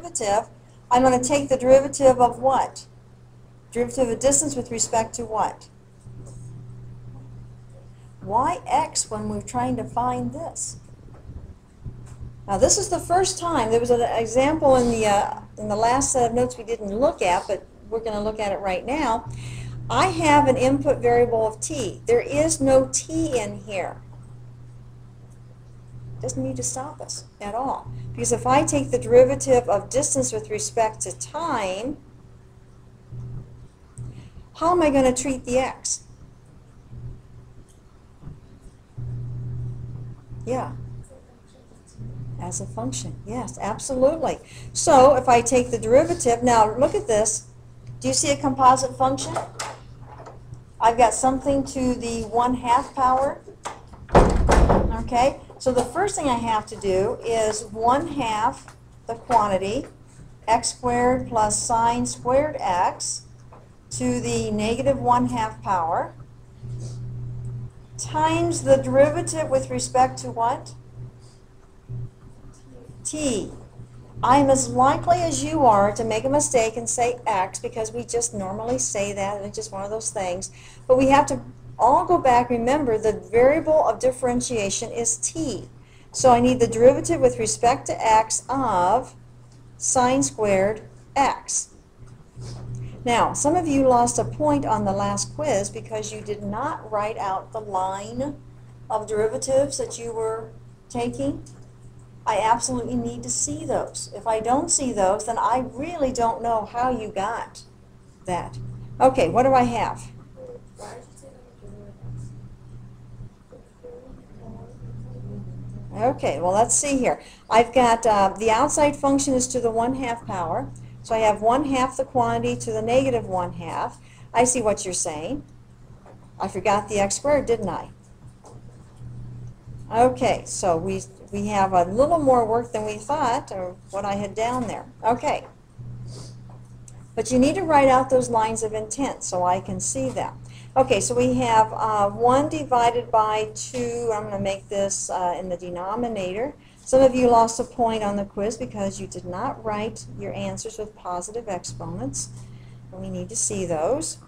derivative, I'm going to take the derivative of what? Derivative of distance with respect to what? Yx when we're trying to find this. Now this is the first time. There was an example in the last set of notes we didn't look at, but we're going to look at it right now. I have an input variable of t. There is no t in here. It doesn't need to stop us at all. Because if I take the derivative of distance with respect to time, how am I going to treat the x? Yeah. As a function. Yes, absolutely. So if I take the derivative, now look at this. Do you see a composite function? I've got something to the 1/2 power. Okay, so the first thing I have to do is 1/2 the quantity, x squared plus sine squared x to the negative 1/2 power times the derivative with respect to what? T. I'm as likely as you are to make a mistake and say x because we just normally say that and it's just one of those things. But we have to all go back. Remember, the variable of differentiation is t. So I need the derivative with respect to x of sine squared x. Now, some of you lost a point on the last quiz because you did not write out the line of derivatives that you were taking. I absolutely need to see those. If I don't see those, then I really don't know how you got that. Okay, what do I have? Okay, well, let's see here. I've got the outside function is to the 1/2 power. So I have 1/2 the quantity to the negative 1/2. I see what you're saying. I forgot the x squared, didn't I? Okay, so we have a little more work than we thought, or what I had down there. Okay. But you need to write out those lines of intent so I can see them. Okay, so we have 1 divided by 2. I'm going to make this in the denominator. Some of you lost a point on the quiz because you did not write your answers with positive exponents. And we need to see those.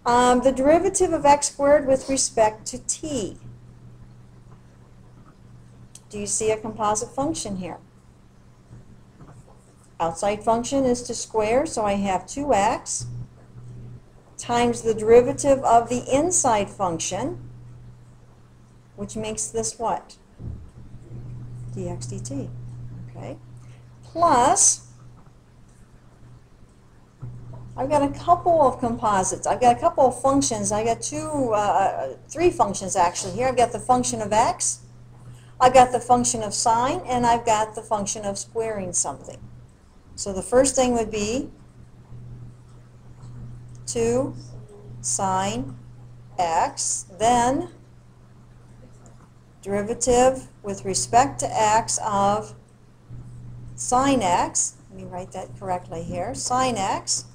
The derivative of x squared with respect to t. Do you see a composite function here? Outside function is to square, so I have 2x times the derivative of the inside function, which makes this what? Dx dt. Okay. Plus, I've got a couple of composites. I've got a couple of functions. I got three functions actually here. I've got the function of x, I've got the function of sine, and I've got the function of squaring something. So the first thing would be 2 sine x, then derivative with respect to x of sine x. Let me write that correctly here. Sine x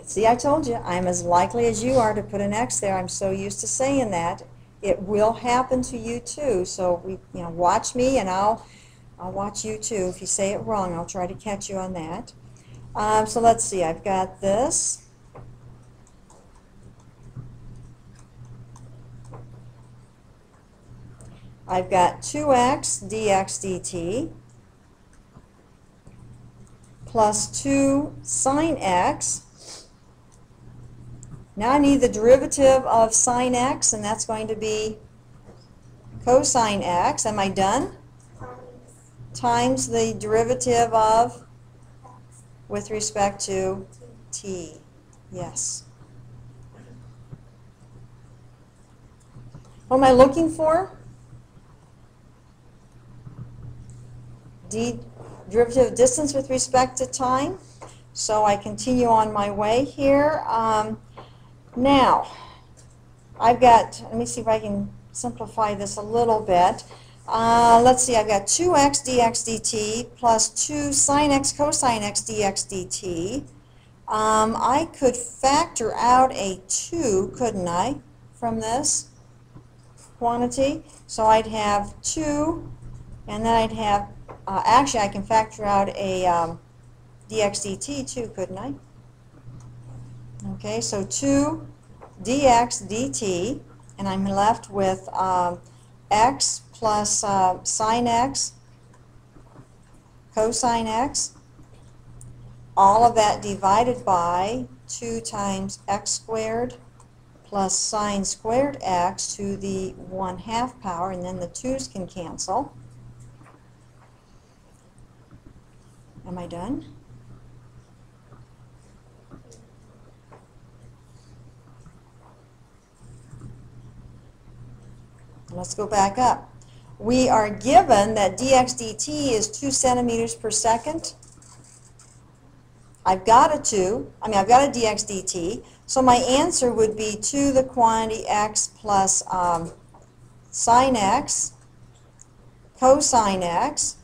see, I told you, I'm as likely as you are to put an x there. I'm so used to saying that. It will happen to you too. So watch me, and I'll watch you too. If you say it wrong, I'll try to catch you on that. So let's see. I've got this. I've got 2x dx dt plus 2 sine x. Now I need the derivative of sine x, and that's going to be cosine x. Am I done? Times the derivative of with respect to t. Yes. What am I looking for? Derivative of distance with respect to time. So I continue on my way here. Now, I've got, let me see if I can simplify this a little bit. Let's see, I've got 2x dx dt plus 2 sine x cosine x dx dt. I could factor out a 2, couldn't I, from this quantity. So I'd have 2, and then I'd have, actually I can factor out a dx dt too, couldn't I? Okay, so 2 dx dt, and I'm left with x plus sine x, cosine x, all of that divided by 2 times x squared plus sine squared x to the 1/2 power, and then the 2's can cancel. Am I done? Let's go back up. We are given that dx dt is 2 centimeters per second. I've got a dx dt, so my answer would be 2 the quantity x plus sine x, cosine x,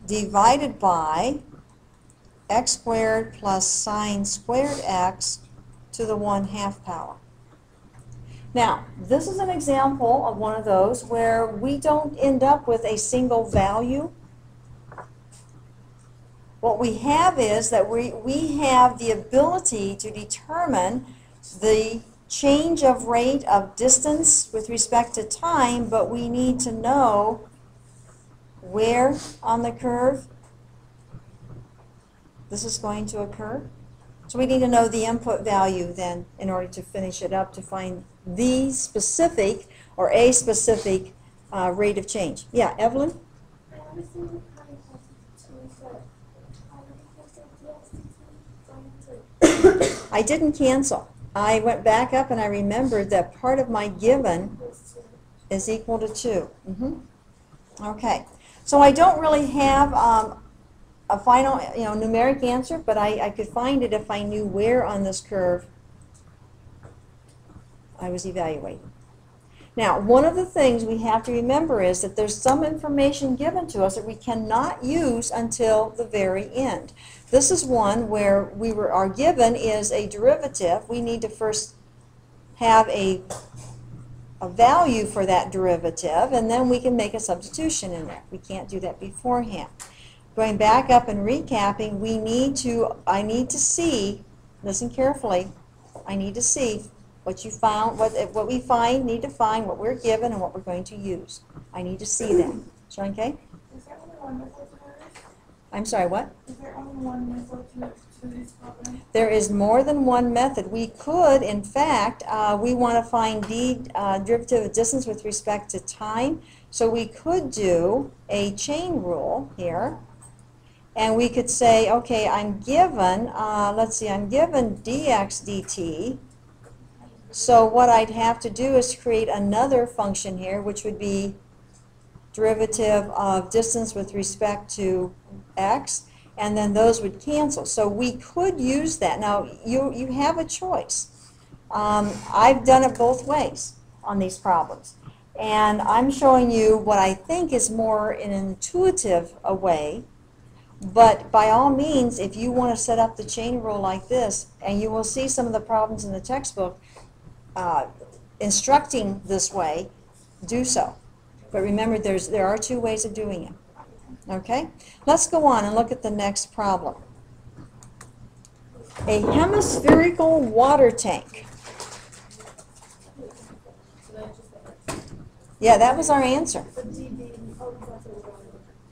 divided by x squared plus sine squared x to the 1/2 power. Now, this is an example of one of those where we don't end up with a single value. What we have is that we have the ability to determine the change of rate of distance with respect to time, but we need to know where on the curve this is going to occur. So we need to know the input value then in order to finish it up to find the specific or a specific rate of change. Yeah, Evelyn? I didn't cancel. I went back up and I remembered that part of my given is equal to 2. Okay, so I don't really have a final numeric answer, but I could find it if I knew where on this curve I was evaluating. Now, one of the things we have to remember is that there's some information given to us that we cannot use until the very end. This is one where our given is a derivative. We need to first have a value for that derivative, and then we can make a substitution in there. We can't do that beforehand. Going back up and recapping, I need to see, listen carefully, I need to see what you found, what we need to find, what we're given, and what we're going to use. I need to see that. Okay? Is there only one method to this? I'm sorry, what? Is there only one method to this problem? There is more than one method. We could, in fact, we want to find derivative of distance with respect to time, so we could do a chain rule here. And we could say, okay, I'm given, I'm given dx dt. So what I'd have to do is create another function here, which would be derivative of distance with respect to x, and then those would cancel. So we could use that. Now, you have a choice. I've done it both ways on these problems. And I'm showing you what I think is more an intuitive way. But by all means, if you want to set up the chain rule like this, and you will see some of the problems in the textbook instructing this way, do so. But remember, there are 2 ways of doing it. Okay? Let's go on and look at the next problem. A hemispherical water tank. Yeah, that was our answer.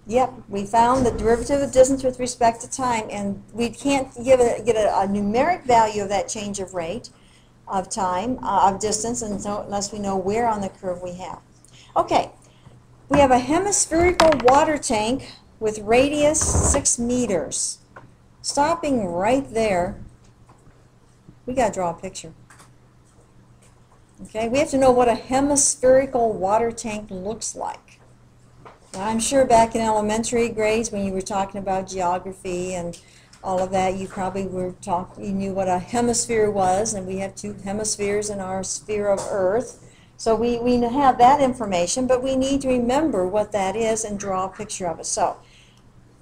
Yep, we found the derivative of distance with respect to time, and we can't get a numeric value of that change of rate of time, of distance, unless we know where on the curve we have. Okay, we have a hemispherical water tank with radius 6 meters. Stopping right there, we got to draw a picture. Okay, we have to know what a hemispherical water tank looks like. Now, I'm sure back in elementary grades when you were talking about geography and all of that, you probably you knew what a hemisphere was, and we have 2 hemispheres in our sphere of Earth. So we have that information, but we need to remember what that is and draw a picture of it. So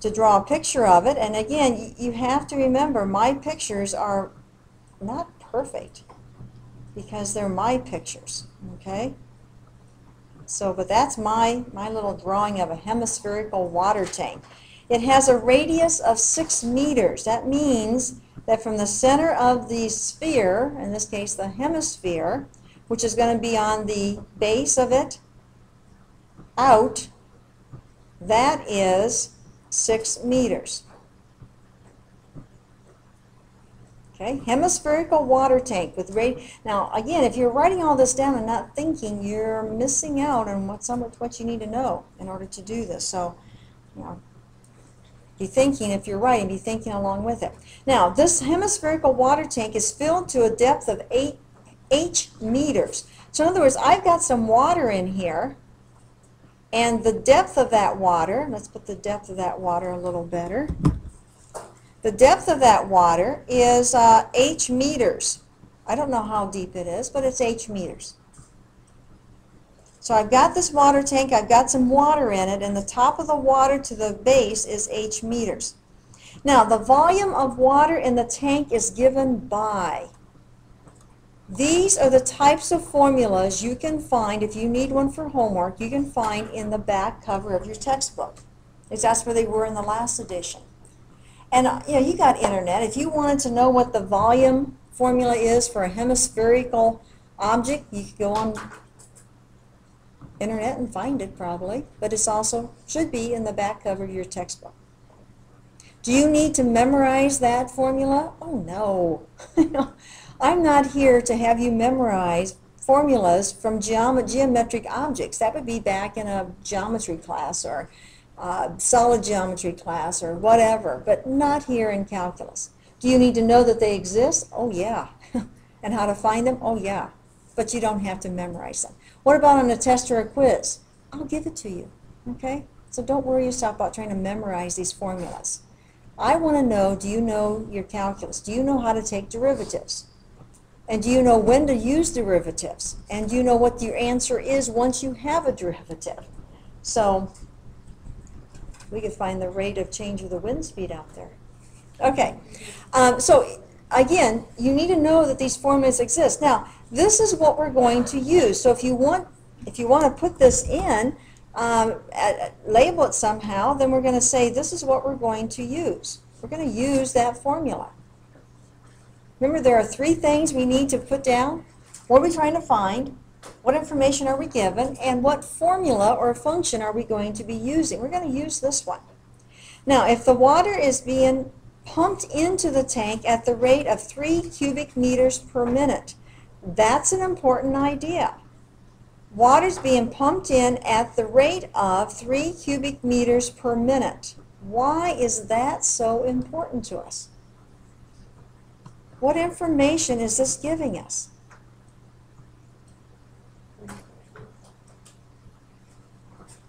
to draw a picture of it, and again, you have to remember my pictures are not perfect. because they're my pictures, okay? So, but that's my little drawing of a hemispherical water tank. It has a radius of 6 meters. That means that from the center of the sphere, in this case the hemisphere, which is going to be on the base of it, out, that is 6 meters. Okay, hemispherical water tank with now again, if you're writing all this down and not thinking, you're missing out on what you need to know in order to do this. So, you know, be thinking, if you're writing, be thinking along with it. Now, this hemispherical water tank is filled to a depth of 8 meters. So in other words, I've got some water in here, and the depth of that water, let's put the depth of that water a little better. The depth of that water is h meters. I don't know how deep it is, but it's h meters. So I've got this water tank, I've got some water in it, and the top of the water to the base is h meters. Now, the volume of water in the tank is given by. These are the types of formulas you can find, if you need one for homework, you can find in the back cover of your textbook. That's where they were in the last edition. And you know, you got internet. If you wanted to know what the volume formula is for a hemispherical object, you could go on internet and find it probably, but it's also should be in the back cover of your textbook. Do you need to memorize that formula? Oh no. I'm not here to have you memorize formulas from geometric objects. That would be back in a geometry class or solid geometry class or whatever, but not here in calculus. Do you need to know that they exist? Oh yeah. And how to find them? Oh yeah. But you don't have to memorize them. What about on a test or a quiz? I'll give it to you, okay? So don't worry yourself about trying to memorize these formulas. I want to know, do you know your calculus? Do you know how to take derivatives? And do you know when to use derivatives? And do you know what your answer is once you have a derivative? So we could find the rate of change of the wind speed out there. Okay, so again, you need to know that these formulas exist. Now, this is what we're going to use. So if you want to put this in, label it somehow, then we're going to say this is what we're going to use. We're going to use that formula. Remember, there are 3 things we need to put down. What are we trying to find? What information are we given? And what formula or function are we going to be using? We're going to use this one. Now, if the water is being pumped into the tank at the rate of 3 cubic meters per minute, that's an important idea. Water's being pumped in at the rate of 3 cubic meters per minute. Why is that so important to us? What information is this giving us?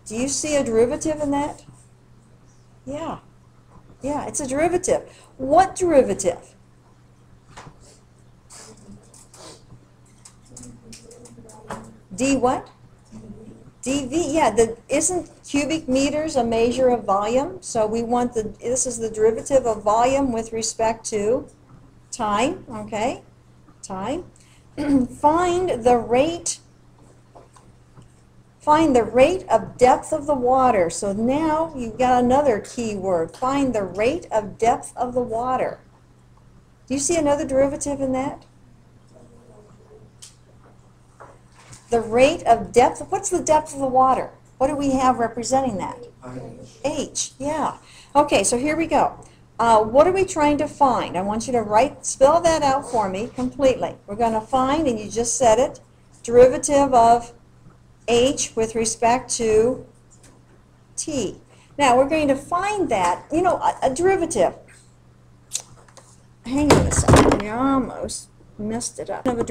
Do you see a derivative in that? Yeah. Yeah, it's a derivative. What derivative? D what? dV, yeah, isn't cubic meters a measure of volume? So we want this is the derivative of volume with respect to time, okay? Time. Find the rate of depth of the water. So now you've got another key word. Find the rate of depth of the water. Do you see another derivative in that? The rate of depth. What's the depth of the water? What do we have representing that? H. Yeah. Okay, so here we go. What are we trying to find? I want you to spell that out for me completely. We're going to find, and you just said it, derivative of H with respect to T. Now we're going to find that, you know, a derivative. Hang on a second, we almost messed it up. Of a derivative.